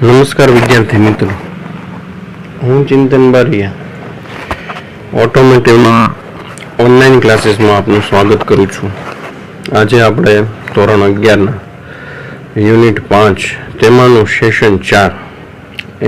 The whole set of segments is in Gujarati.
નમસ્કાર વિદ્યાર્થી મિત્રો, હું ચિંતન બારિયા ઓટોમેટિવમાં ઓનલાઈન ક્લાસીસમાં આપનું સ્વાગત કરું છું. આજે આપણે ધોરણ 11ના યુનિટ 5 તેમાંનું સેશન 4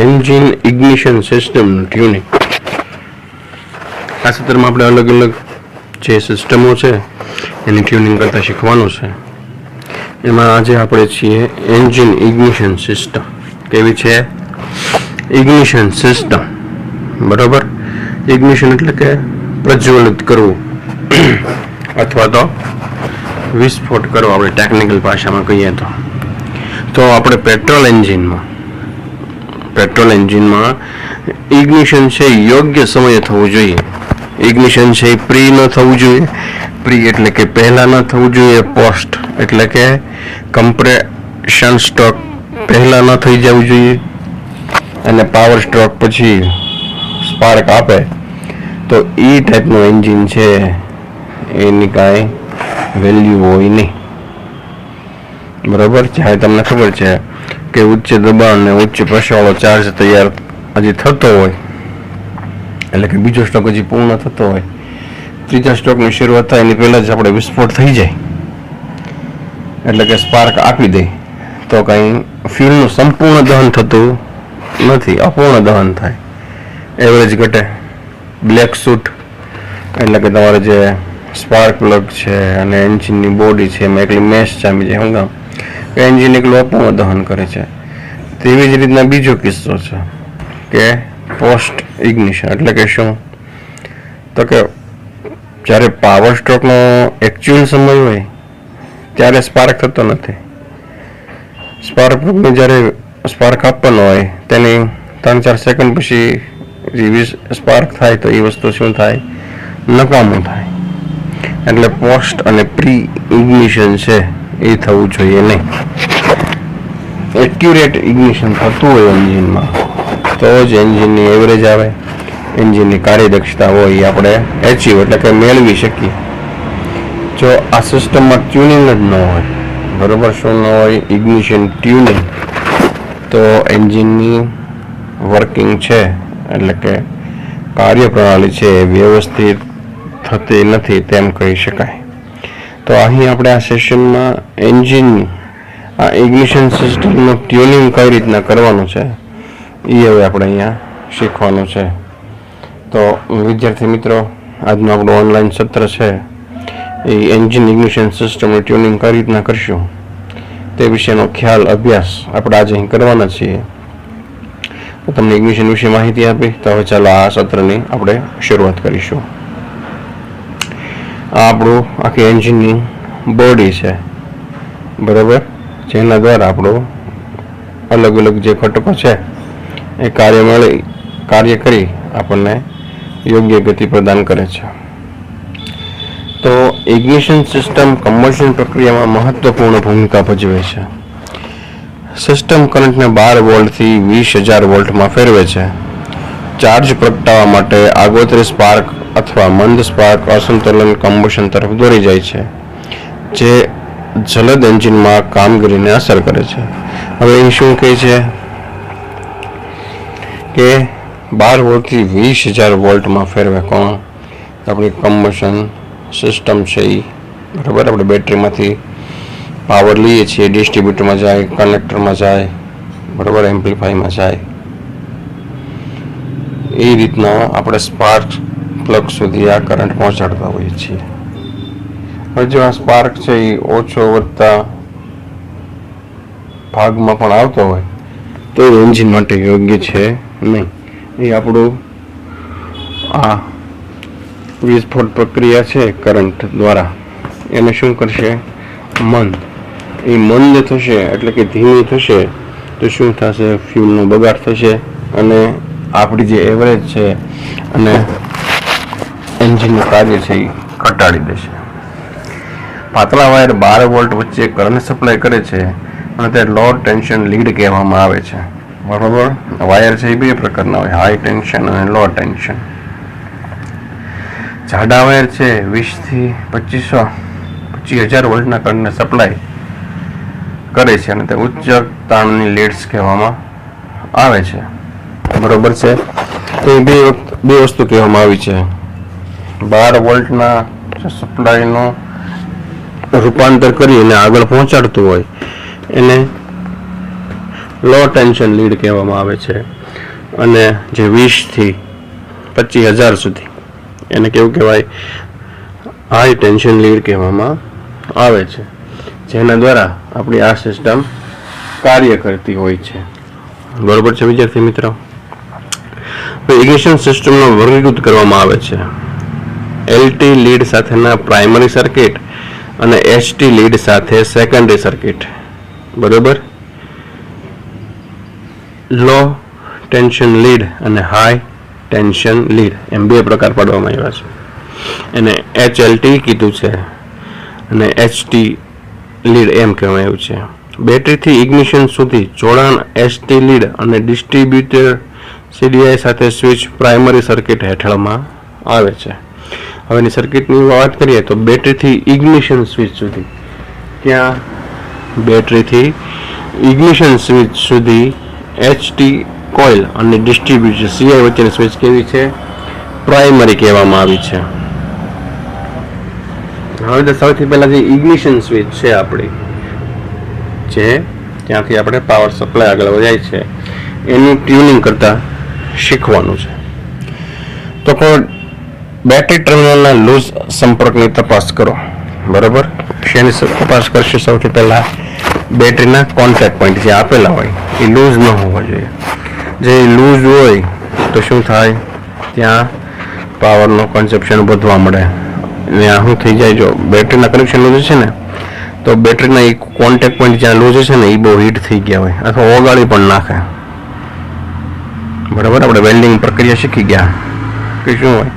એન્જિન ઇગ્નિશન સિસ્ટમનું ટ્યુનિંગ. આ સત્રમાં આપણે અલગ અલગ જે સિસ્ટમો છે એની ટ્યુનિંગ કરતાં શીખવાનું છે. એમાં આજે આપણે છીએ એન્જિન ઇગ્નિશન સિસ્ટમ. કેવી છે? Ignition system. બરાબર. ઇગ્નિશન એટલે કે પ્રજ્વલિત કરવું અથવા તો વિસ્ફોટ કરવો, આપણે ટેકનિકલ ભાષામાં કહીએ તો આપણે પેટ્રોલ એન્જિનમાં ઇગ્નિશન છે યોગ્ય સમયે થવું જોઈએ. ઇગ્નિશન છે પ્રી ન થવું જોઈએ. પ્રી એટલે કે પહેલા ન થવું જોઈએ. પોસ્ટ એટલે કે કમ્પ્રેશન સ્ટ્રોક પહેલા ન થઈ જવું જોઈએ. અને પાવર સ્ટ્રોક પછી સ્પાર્ક આપે તો એ ટાઈપનું એન્જિન છે એની કાંઈ વેલ્યુ હોય નહીં. બરાબર. જ્યારે તમને ખબર છે કે ઉચ્ચ દબાણ અને ઉચ્ચ પ્રેશરવાળો ચાર્જ તૈયાર હજી થતો હોય, એટલે કે બીજો સ્ટ્રોક હજી પૂર્ણ થતો હોય, ત્રીજા સ્ટ્રોકની શરૂઆત થાય એની પહેલાં જ આપણે વિસ્ફોટ થઈ જાય, એટલે કે સ્પાર્ક આપી દે, તો કંઈ ફ્યુલનું સંપૂર્ણ દહન થતું નથી, અપૂર્ણ દહન થાય, એવરેજ ઘટે. બ્લેક સૂટ એટલે કે તમારે જે સ્પાર્ક પ્લગ છે અને એન્જિનની બોડી છે એમાં એકલી મેશ જામી જાય. શું કામ? કે એન્જિન એકલું અપૂર્ણ દહન કરે છે. તેવી જ રીતના બીજો કિસ્સો છે કે પોસ્ટ ઇગ્નિશન એટલે કે શું? તો કે જ્યારે પાવર સ્ટ્રોકનો એકચ્યુઅલ સમય હોય ત્યારે સ્પાર્ક થતો નથી. સ્પાર્ક પ્લગને જ્યારે સ્પાર્ક આપવાનો હોય તેની 3-4 સેકન્ડ પછી સ્પાર્ક થાય તો એ વસ્તુ શું થાય? નકામું થાય. એટલે પોસ્ટ અને પ્રી ઇગ્નિશન છે એ થવું જોઈએ નહીં. એક્યુરેટ ઇગ્નિશન થતું હોય એન્જિનમાં તો જ એન્જિનની એવરેજ આવે, એન્જિનની કાર્યદક્ષતા હોય એ આપણે એચીવ એટલે કે મેળવી શકીએ. જો આ સિસ્ટમમાં ટ્યુનિંગ જ ન હોય, બરાબર, શું ન હોય? ઇગ્નિશન ટ્યુનિંગ, તો એન્જિનની વર્કિંગ છે એટલે કે કાર્યપ્રણાલી છે એ વ્યવસ્થિત થતી નથી તેમ કહી શકાય. તો અહીં આપણે આ સેશનમાં એન્જિનની આ ઇગ્નિશન સિસ્ટમનું ટ્યુનિંગ કઈ રીતના કરવાનું છે એ હવે આપણે અહીંયા શીખવાનું છે. તો વિદ્યાર્થી મિત્રો, આજનું આપણું ઓનલાઈન સત્ર છે એ એન્જિન ઇગ્નિશન સિસ્ટમનું ટ્યુનિંગ કઈ રીતના કરશું તે વિશેનો ખ્યાલ, અભ્યાસ આપણે આજે અહીં કરવાના છીએ. તો તમને ઇગ્નિશન વિશે માહિતી આપી, તો હવે ચાલો આ સત્રની આપણે શરૂઆત કરીશું. આ આપણું આખી એન્જિનની બોડી છે, બરાબર, જેના દ્વારા આપણું અલગ અલગ જે ઘટકો છે એ કાર્ય કરી આપણને યોગ્ય ગતિ પ્રદાન કરે છે. તો ઇગ્નિશન સિસ્ટમ કમ્બશન પ્રક્રિયામાં મહત્વપૂર્ણ ભૂમિકા ભજવે છે. સિસ્ટમ કરંટને 12 વોલ્ટથી 20,000 વોલ્ટમાં ફેરવે છે. ચાર્જ પ્રગટાવવા માટે આગોતરી સ્પાર્ક અથવા મંદ સ્પાર્ક અસંતુલન કમ્બશન તરફ દોરી જાય છે, જે જલદ એન્જિનમાં કામગીરીને અસર કરે છે. હવે અહીં શું કહે છે કે 12 વોલ્ટથી 20,000 વોલ્ટમાં ફેરવે. કોણ? આપણી કમ્બશન સિસ્ટમ છે એ. બરાબર. આપણે બેટરીમાંથી પાવર લઈએ છીએ, ડિસ્ટ્રીબ્યુટરમાં જાય, કનેક્ટરમાં જાય, બરાબર, એમ્પ્લીફાયમાં જાય. એ રીતના આપણે સ્પાર્ક પ્લગ સુધી આ કરંટ પહોંચાડતા હોઈએ છીએ. હવે જો આ સ્પાર્ક છે એ ઓછો વધતા ભાગમાં પણ આવતો હોય તો એન્જિન માટે યોગ્ય છે નહીં. એ આપણું આ વિસ્ફોટ પ્રક્રિયા છે કરંટ દ્વારા એને શું કરશે? મંદ. એ મંદ થશે એટલે કે ધીમી થશે તો શું થશે? ફ્યુલનો બગાડ થશે અને આપણી જે એવરેજ છે અને એન્જિનનું કાર્ય છે એ ઘટાડી દેશે. પાતળા વાયર 12 વોલ્ટ વચ્ચે કરંટ સપ્લાય કરે છે અને તે લો ટેન્શન લીડ કહેવામાં આવે છે. બરાબર. વાયર છે એ બે પ્રકારના હોય, હાઈ ટેન્શન અને લો ટેન્શન. જાડા વાયર છે 20,000 થી 25,000 વોલ્ટના કરંટને સપ્લાય કરે છે અને તે ઉચ્ચ તાણની લીડ્સ કહેવામાં આવે છે, બરોબર છે. તો એ બે વસ્તુ કહેવામાં આવી છે. 12 વોલ્ટના સપ્લાયનું રૂપાંતર કરી અને આગળ પહોંચાડતું હોય એને લો ટેન્શન લીડ કહેવામાં આવે છે, અને જે 20 થી 25,000 સુધી એને કેવું કહેવાય, હાઈ ટેન્શન લીડ કહેવામાં આવે છે, જેના દ્વારા આપણી આ સિસ્ટમ કાર્ય કરતી હોય છે, બરોબર છે વિદ્યાર્થી મિત્રો. ઇગ્નિશન સિસ્ટમનો વર્ગીકૃત કરવામાં આવે છે એલટી લીડ સાથેના પ્રાઇમરી સર્કિટ અને એચટી લીડ સાથે સેકન્ડરી સર્કિટ, બરોબર. લો ટેન્શન લીડ અને હાઈ ટેન્શન લીડ એમ બે પ્રકાર પાડવામાં આવ્યા છે. એને HLT કીધું છે અને HT લીડ એમ કહેવામાં આવ્યું છે. બેટરીથી ઇગ્નિશન સુધી જોડાણ HT લીડ અને ડિસ્ટ્રીબ્યુટર CDI સાથે સ્વિચ પ્રાઇમરી સર્કિટ હેઠળમાં આવે છે. હવેની સર્કિટની વાત કરીએ તો બેટરીથી ઇગ્નિશન સ્વિચ સુધી, ત્યાં બેટરીથી ઇગ્નિશન સ્વિચ સુધી HT કોઇલ અને ડિસ્ટ્રીબ્યુટર CI વચ્ચેની સ્વિચ કેવી છે, પ્રાઇમરી કહેવામાં આવી છે. હવે તો સૌથી પહેલા જે ઇગ્નિશન સ્વિચ છે આપણી, જે ત્યાંથી આપણે પાવર સપ્લાય આગળ વધાય છે, એનું ટ્યુનિંગ કરતા શીખવાનું છે. તો બેટરી ટર્મિનલના લૂઝ સંપર્કની તપાસ કરો, બરોબર. શેની તપાસ કરશે? સૌથી પહેલા બેટરીના કોન્ટેક્ટ પોઈન્ટ જે આપેલા હોય એ લૂઝ ન હોવા જોઈએ. જે લૂઝ હોય તો શું થાય, ત્યાં પાવરનો કન્ઝપ્શન વધવા મળે. ત્યાં શું થઈ જાય, જો બેટરીના કનેક્શન લૂઝ છે ને તો બેટરીના એ કોન્ટેક્ટ પોઈન્ટ જ્યાં લૂઝ છે ને એ બહુ હીટ થઈ ગયા હોય અથવા ઓગાળી પણ નાખે, બરાબર. આપણે વેલ્ડિંગ પ્રક્રિયા શીખી ગયા કે શું હોય,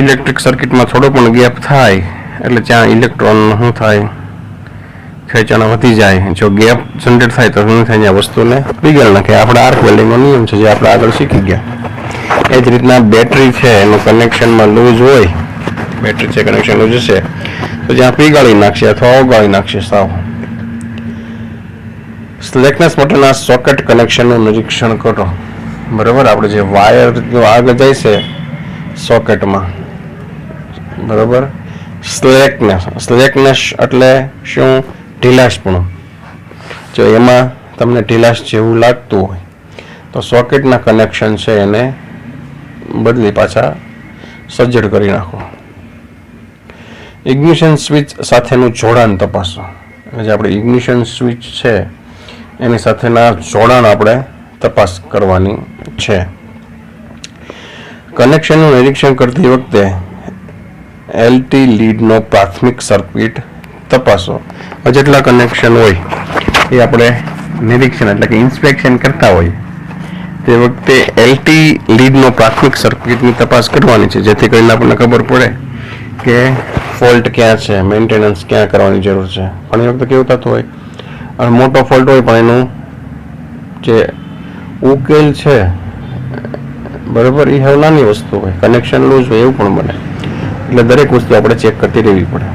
ઇલેક્ટ્રિક સર્કિટમાં થોડો પણ ગેપ થાય એટલે ત્યાં ઇલેક્ટ્રોન શું થાય, ખેંચાણ વધી જાય. જો ગેપ જનરેટ થાય તો શું થાય, ત્યાં વસ્તુને પીગળ નાખે. આપણે આર્ક વેલ્ડિંગનો નિયમ છે જે આપણે આગળ શીખી ગયા. એ જ રીતના બેટરી છે એનું કનેક્શનમાં લૂઝ હોય, બેટરી છે કનેક્શન લૂઝ છે તો જ્યાં પીગાળી નાખશે અથવા ઓગાળી નાખશે સાવ. સ્લેકનેસ માટેના સોકેટ કનેક્શનનું નિરીક્ષણ કરો, બરાબર. આપણે જે વાયર જો આગળ જાય છે સોકેટમાં, બરાબર. સ્લેકનેસ એટલે શું, ઢીલાશપણું. જો એમાં તમને ઢીલાશ જેવું લાગતું હોય તો સોકેટના કનેક્શન છે એને બદલી પાછા સજ્જડ કરી નાખો. ઇગ્નિશન સ્વિચ સાથેનું જોડાણ તપાસો. જે આપણે ઇગ્નિશન સ્વિચ છે એની સાથેના જોડાણ આપણે તપાસ કરવાની છે. કનેક્શનનું નિરીક્ષણ કરતી વખતે એલટી લીડનો પ્રાથમિક સર્કિટ તપાસો. જેટલા કનેક્શન હોય એ આપણે નિરીક્ષણ એટલે કે ઇન્સ્પેક્શન કરતા હોય તે વખતે એલટી લીડનો પ્રાથમિક સર્કિટની તપાસ કરવાની છે, જેથી કરીને આપણને ખબર પડે કે ફોલ્ટ ક્યાં છે, મેન્ટેનન્સ ક્યાં કરવાની જરૂર છે. ઘણી વખત કેવું થતું હોય, અને મોટો ફોલ્ટ હોય પણ એનું જે ઉકેલ છે, બરાબર, એ હવે નાની વસ્તુ હોય, કનેક્શન લૂઝ હોય એવું પણ બને. એટલે દરેક વસ્તુ આપણે ચેક કરતી રહેવી પડે.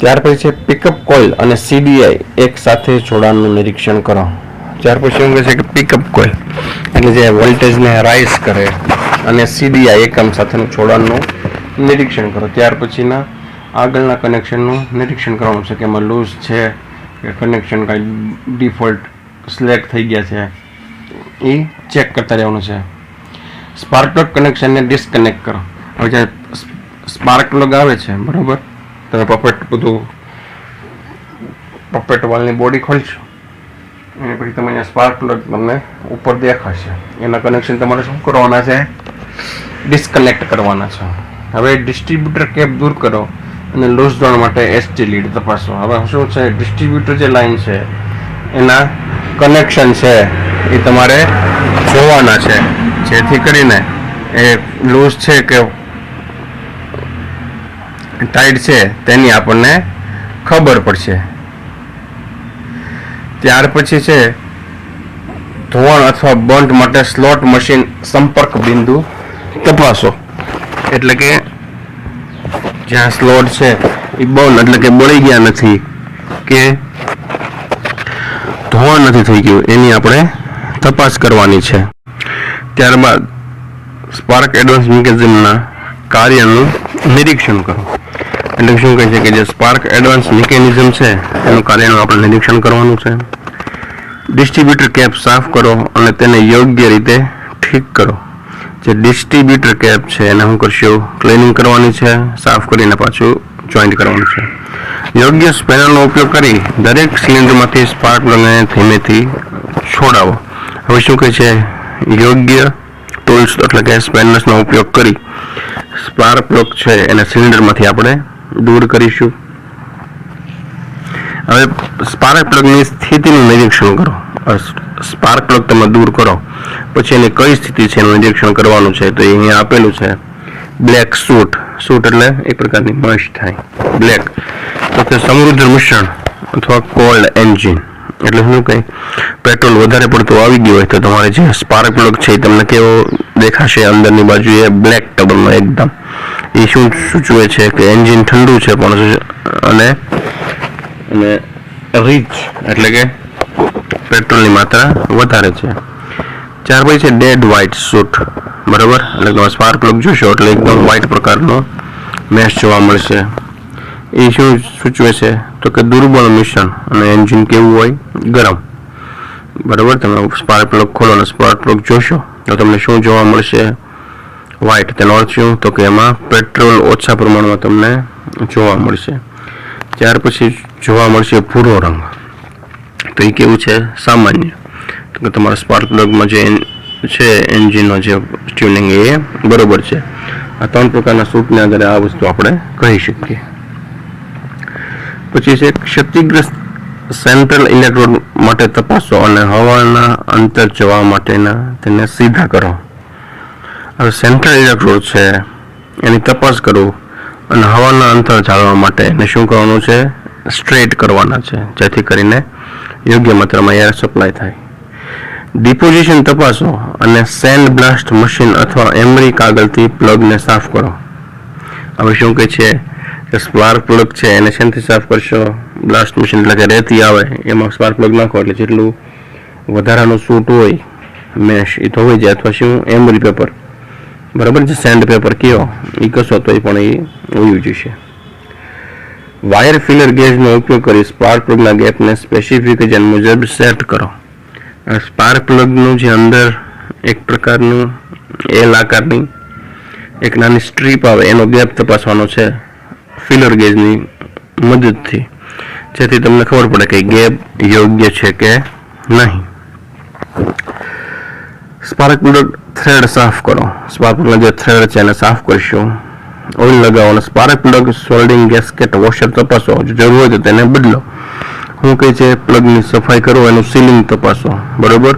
ત્યાર પછી છે પિકઅપ કોઇલ અને CDI એક સાથે જોડાણનું નિરીક્ષણ કરો. ત્યાર પછી શું કહે છે કે પિકઅપ કોઇલ એટલે જે વોલ્ટેજને રાઇઝ કરે અને CDI એકમ સાથેનું જોડાણનું નિરીક્ષણ કરો. ત્યાર પછીના આગળના કનેક્શનનું નિરીક્ષણ કરવાનું છે કે એમાં લૂઝ છે કે કનેક્શન કાંઈ ડિફોલ્ટ સ્લેક થઈ ગયા છે, એ ચેક કરતા રહેવાનું છે. સ્પાર્ક પ્લગ કનેક્શનને ડિસ્કનેક્ટ કરો. હવે જ્યારે સ્પાર્ક પ્લગ આવે છે, બરાબર, તમે પપેટ વાલની બોડી ખોલશો અને પછી તમે અહીંયા સ્પાર્ક પ્લગ તમને ઉપર દેખાશે. એના કનેક્શન તમારે શું કરવાના છે, ડિસ્કનેક્ટ કરવાના છે. હવે ડિસ્ટ્રીબ્યુટર કેપ દૂર કરો અને લૂઝ જોડાણ માટે HT લીડ તપાસો. હવે શું છે, ડિસ્ટ્રીબ્યુટર જે લાઈન છે એના કનેક્શન છે એ તમારે જોવાના છે, જેથી કરીને એ લૂઝ છે કે ટાઈટ છે તેની આપણને ખબર પડશે. ત્યાર પછી છે ધોવાણ અથવા બન્ટ માટે સ્લોટ મશીન સંપર્ક બિંદુ તપાસો. એટલે કે જ્યાં સ્લોટ છે એ બંધ એટલે કે બળી ગયા નથી કે ધોવાણ નથી થઈ ગયું એની આપણે તપાસ કરવાની છે. ત્યારબાદ સ્પાર્ક એડવાન્સ મિકેનિઝમના કાર્યનું નિરીક્ષણ કરો. એટલે શું કહે છે કે જે સ્પાર્ક એડવાન્સ મિકેનિઝમ છે એનું કાર્યનું આપણે નિરીક્ષણ કરવાનું છે. ડિસ્ટ્રીબ્યુટર કેપ સાફ કરો અને તેને યોગ્ય રીતે ઠીક કરો. જે ડિસ્ટ્રીબ્યુટર કેપ છે એને શું કરશું, ક્લીનિંગ કરવાની છે, સાફ કરીને પાછું જોઈન્ટ કરવાનું છે. યોગ્ય સ્પેનરનો ઉપયોગ કરી દરેક સિલિન્ડરમાંથી સ્પાર્ક પ્લગને ધીમેથી છોડાવો. હવે શું કહે છે, યોગ્ય ટૂલ્સ એટલે કે સ્પેનર્સનો ઉપયોગ કરી સ્પાર્ક પ્લગ છે એને સિલિન્ડરમાંથી આપણે દૂર કરીશું. હવે સ્પાર્ક પ્લગની સ્થિતિનું નિરીક્ષણ કરો. સ્પાર્ક પ્લગ તમે દૂર કરો પછી એની કઈ સ્થિતિ છે એનું નિરીક્ષણ કરવાનું છે. તો અહીંયા આપેલું છે બ્લેક સૂટ. સૂટ એટલે એક પ્રકારની મશ થાય બ્લેક. તો કે સમૃદ્ધ મિશ્રણ અથવા કોલ્ડ એન્જિન એટલે શું કહે, પેટ્રોલ વધારે પડતું આવી ગયું હોય તો તમારે જે સ્પાર્ક પ્લગ છે એ તમને કેવો દેખાશે અંદરની બાજુએ બ્લેક કલરનો એકદમ. એ શું સૂચવે છે કે એન્જિન ઠંડુ છે પણ અને રીચ એટલે કે પેટ્રોલની માત્રા વધારે છે. ત્યાર પછી છે ડેડ વ્હાઇટ સૂટ. બરાબર, એટલે તમે સ્પાર્ક પ્લગ જોશો એટલે એકદમ વ્હાઇટ પ્રકારનો મેશ જોવા મળશે. એ શું સૂચવે છે તો કે દુર્બળ મિશ્રણ અને એન્જિન કેવું હોય, ગરમ. બરાબર, તમે સ્પાર્ક પ્લગ ખોલો અને સ્પાર્ક પ્લગ જોશો તો તમને શું જોવા મળશે, વ્હાઇટ. તેનો અર્થ શું તો કે એમાં પેટ્રોલ ઓછા પ્રમાણમાં તમને જોવા મળશે. ત્યાર પછી જોવા મળશે ભૂરો રંગ. તો એ કેવું છે, સામાન્ય. તો કે તમારા સ્પાર્ક પ્લગમાં જે છે એન્જિનનો જે ટ્યુનિંગ એ બરોબર છે. આ 3 પ્રકારના સૂટને આધારે આ વસ્તુ આપણે કહી શકીએ. પછી છે ક્ષતિગ્રસ્ત સેન્ટ્રલ ઇલેક્ટ્રોડ માટે તપાસો અને હવાના અંતર જોવા માટેના તેને સીધા કરો. હવે સેન્ટ્રલ ઇલેક્ટ્રોડ છે એની તપાસ કરો અને હવાના અંતર જાળવવા માટે એને શું કરવાનું છે, સ્ટ્રેટ કરવાના છે, જેથી કરીને યોગ્ય માત્રામાં એર સપ્લાય થાય. ડિપોઝિશન તપાસો અને સેન્ડ બ્લાસ્ટ મશીન અથવા એમરી કાગળથી પ્લગને સાફ કરો. હવે શું કહે છે કે સ્પાર્ક પ્લગ છે એને શેનાથી સાફ કરશો, બ્લાસ્ટ મશીન એટલે કે રેતી આવે એમાં સ્પાર્ક પ્લગ નાખો એટલે જેટલું વધારાનું સૂટ હોય મેશ એ તો હોય જાય, અથવા શું એમરી પેપર. બરાબર, જે સેન્ડ પેપર કયો એ કશો તો એ પણ એ ઉયું જશે. વાયર ફિલર ગેજનો ઉપયોગ કરી સ્પાર્ક પ્લગના ગેપને સ્પેસિફિકેશન મુજબ સેટ કરો. સ્પાર્ક પ્લગનું જે અંદર એક પ્રકારનું એલ આકારની એક નાની સ્ટ્રીપ આવે એનો ગેપ તપાસવાનો છે ફિલર ગેજની મદદથી, જેથી તમને ખબર પડે કે ગેપ યોગ્ય છે કે નહીં. સ્પાર્ક પ્લગ થ્રેડ સાફ કરો. સ્પાર્ક પ્લગના જે થ્રેડ છે એને સાફ કરશો. ઓઇલ લગાવો અને સ્પાર્ક પ્લગ સોલ્ડિંગ ગેસ્કેટ વોશર તપાસો. જો જરૂર હોય તો તેને બદલો. શું કહે છે, પ્લગની સફાઈ કરો, એનું સીલિંગ તપાસો. બરોબર,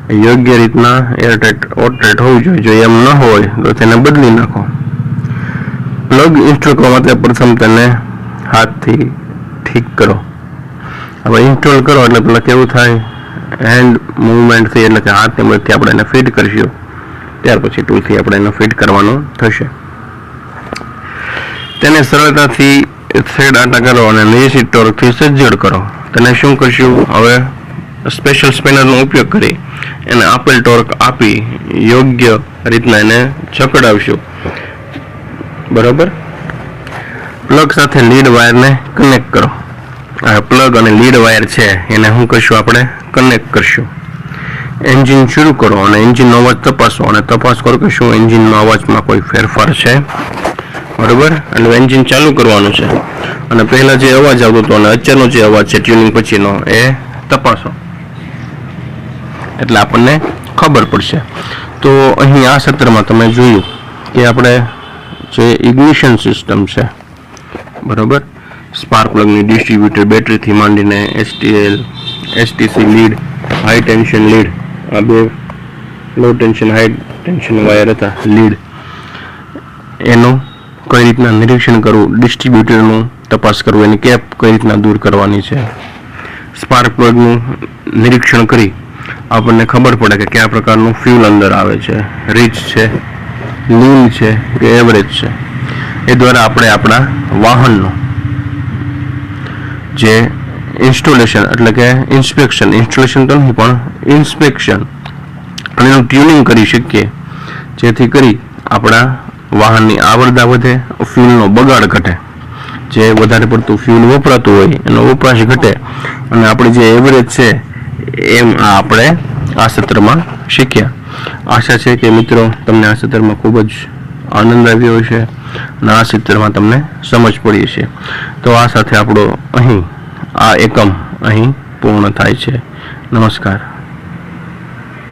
યોગ્ય રીતના એરટાઇટ ઓટટાઇટ હોવું જોઈએ. જો એમ ન હોય તો તેને બદલી નાખો. પ્લગ ઇન્સ્ટોલ કરવા માટે પ્રથમ તેને હાથથી ઠીક કરો. હવે ઇન્સ્ટોલ કરો એટલે પેલા કેવું થાય, હેન્ડ મૂવમેન્ટથી એટલે કે હાથની મદદથી આપણે એને ફિટ કરીશું. ત્યાર પછી ટૂલથી આપણે એને ફિટ કરવાનું થશે. તેને સરળતાથી થ્રેડ આટા કરો અને નિશ્ચિત ટોર્કથી સજ્જડ કરો. તેને શું કરશું, હવે સ્પેશિયલ સ્પેનરનો ઉપયોગ કરી એને આપેલ ટોર્ક આપી યોગ્ય રીતના એને જકડાવશું. બરાબર, પ્લગ સાથે લીડ વાયરને કનેક્ટ કરો. પ્લગ અને લીડ વાયર છે એને શું કરશું, આપણે કનેક્ટ કરશું. એન્જિન શરૂ કરો અને એન્જિનનો અવાજ તપાસો અને તપાસ કરો કે શું એન્જિનના અવાજમાં કોઈ ફેરફાર છે. બરાબર, એટલે એન્જિન ચાલુ કરવાનું છે અને પહેલા જે અવાજ આવતો હતો અને અત્યારનો જે અવાજ છે ટ્યુનિંગ પછીનો એ તપાસો એટલે આપણને ખબર પડશે. તો અહીં આ સત્રમાં તમે જોયું કે આપણે જે ઇગ્નિશન સિસ્ટમ છે, બરાબર, સ્પાર્ક પ્લગની ડિસ્ટ્રીબ્યુટર બેટરીથી માંડીને STC lead, high tension lead, આ બે લો ટેન્શન હાઈ ટેન્શન વાયર હતા લીડ, એનું કઈ રીતના નિરીક્ષણ કરવું, ડિસ્ટ્રીબ્યુટરનું તપાસ કરવું, એની કેપ કઈ રીતના દૂર કરવાની છે. સ્પાર્ક પ્લગનું નિરીક્ષણ કરી આપણને ખબર પડે કે કયા પ્રકારનું ફ્યુલ અંદર આવે છે, રીચ છે, લીન છે કે એવરેજ છે. એ દ્વારા આપણે આપણા વાહનનો જે ઇન્સ્ટોલેશન એટલે કે ઇન્સ્પેક્શન તો નહીં પણ ઇન્સ્પેક્શન અને એનું ટ્યુનિંગ કરી શકીએ, જેથી કરી આપણા વાહનની આવરદા વધે, ફ્યુલનો બગાડ ઘટે, જે વધારે પડતું ફ્યુલ વપરાતું હોય એનો વપરાશ ઘટે અને આપણી જે એવરેજ છે એમ આપણે આ સત્રમાં શીખ્યા. આશા છે કે મિત્રો તમને આ સત્રમાં ખૂબ જ આનંદ આવ્યો હશે અને આ સત્રમાં તમને સમજ પડી હશે. તો આ સાથે આપણો આ એકમ અહીં પૂર્ણ થાય છે. નમસ્કાર.